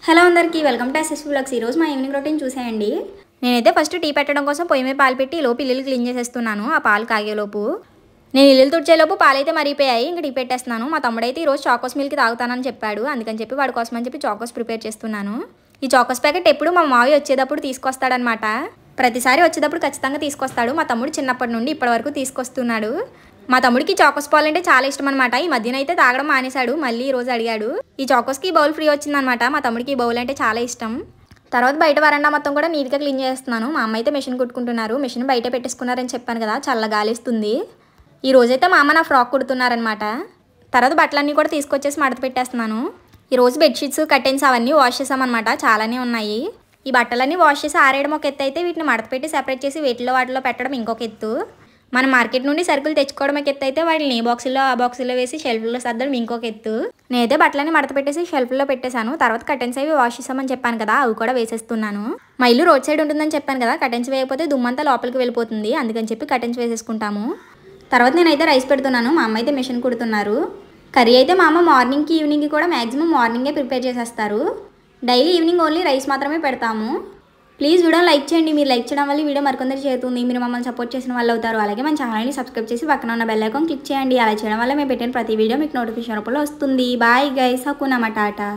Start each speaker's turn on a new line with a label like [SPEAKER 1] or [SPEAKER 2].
[SPEAKER 1] Hello అందరికీ welcome to SS vlogs. ఈ రోజు మా ఈవినింగ్ రొటీన్ చూసేయండి। నేనైతే ఫస్ట్ టీ పెట్టడం కోసం పొయ్యి మీద పాలు పెట్టి లోపు ఇల్లు క్లీన్ చేసేస్తున్నాను। ఆ పాలు కాగేలోపు నేను ఇల్లు తుడిచేలోపు పాలైతే మరిగిపోయాయి। ఇంకా టీ పెట్టేస్తున్నాను। మా తమ్ముడైతే ఈ రోజు చాకోస్ మిల్క్ తాగుతానని చెప్పాడు, అందుకని చెప్పి వాడి కోసం అని చెప్పి చాకోస్ ప్రిపేర్ చేస్తున్నాను। ఈ చాకోస్ ప్యాకెట్ ఎప్పుడు మా మావి వచ్చేటప్పుడు తీసుకొస్తాడనమాట। ప్రతిసారి వచ్చేటప్పుడు ఖచ్చితంగా తీసుకొస్తాడు। మా తమ్ముడు చిన్నప్పటి నుండి ఇప్పటి వరకు తీసుకొస్తున్నాడు। మా తమ్ముడికి చాకోస్ పాలు అంటే చాలా ఇష్టం అనమాట। ఈ మధ్యన అయితే తాగడం మానేశాడు, మళ్ళీ ఈ రోజు అడిగాడు। ఈ చాకోస్కి బౌల్ ఫ్రీ వచ్చిందనమాట। మా తమ్ముడికి ఈ బౌల్ అంటే చాలా ఇష్టం। తర్వాత బయట వరండా మొత్తం కూడా నీట్గా క్లీన్ చేస్తున్నాను। మా అమ్మ అయితే మెషిన్ కుట్టుకుంటున్నారు। మెషిన్ బయట పెట్టేసుకున్నారని చెప్పాను కదా, చల్ల గాలిస్తుంది। ఈ రోజైతే మా అమ్మ నా ఫ్రాక్ కుడుతున్నారనమాట। తర్వాత బట్టలన్నీ కూడా తీసుకొచ్చేసి మడత పెట్టేస్తున్నాను। ఈ రోజు బెడ్షీట్స్ కర్టెన్స్ అవన్నీ వాష్ చేసామన్నమాట, చాలానే ఉన్నాయి। ఈ బట్టలన్నీ వాష్ చేసి ఆరేయడం ఒక ఎత్తు అయితే, వీటిని మడత పెట్టి సెపరేట్ చేసి వాటిలో పెట్టడం ఇంకొక ఎత్తు। మనం మార్కెట్ నుండి సరుకులు తెచ్చుకోవడం ఒక ఎత్తు అయితే, వాటిని ఏ బాక్సుల్లో ఆ బాక్సుల్లో వేసి షెల్ఫ్లో సర్దడం ఇంకొక ఎత్తు। నేనైతే బట్టలని మడత పెట్టేసి షెల్ఫ్లో పెట్టేశాను। తర్వాత కర్టెన్స్ అవి వాష్ చేసామని చెప్పాను కదా, అవి కూడా వేసేస్తున్నాను। మా ఇల్లు రోడ్ సైడ్ ఉంటుందని చెప్పాను కదా, కర్టెన్స్ వేయకపోతే దుమ్మంతా లోపలికి వెళ్ళిపోతుంది, అందుకని చెప్పి కర్టెన్స్ వేసేసుకుంటాము। తర్వాత నేనైతే రైస్ పెడుతున్నాను, మా అమ్మ అయితే మెషిన్ కుడుతున్నారు। కర్రీ అయితే మా అమ్మ మార్నింగ్కి ఈవినింగ్కి కూడా మ్యాక్సిమం మార్నింగే ప్రిపేర్ చేసేస్తారు। డైలీ ఈవినింగ్ ఓన్లీ రైస్ మాత్రమే పెడతాము। ప్లీజ్ వీడియో లైక్ చేయండి, మీరు లైక్ చేయడం వల్ల వీడియో మరికొందరు చేరుతుంది, మీరు మమ్మల్ని సపోర్ట్ చేసిన వాళ్ళు అవుతారు। అలాగే మన ఛానల్ని సబ్స్క్రైబ్ చేసి పక్కన ఉన్న బెల్ ఐకాన్ క్లిక్ చేయండి। అలా చేయడం వల్ల మేము పెట్టిన ప్రతి వీడియో మీకు నోటిఫికేషన్ రూపంలో వస్తుంది। బాయ్ గైస్, హక్కునా టాటా।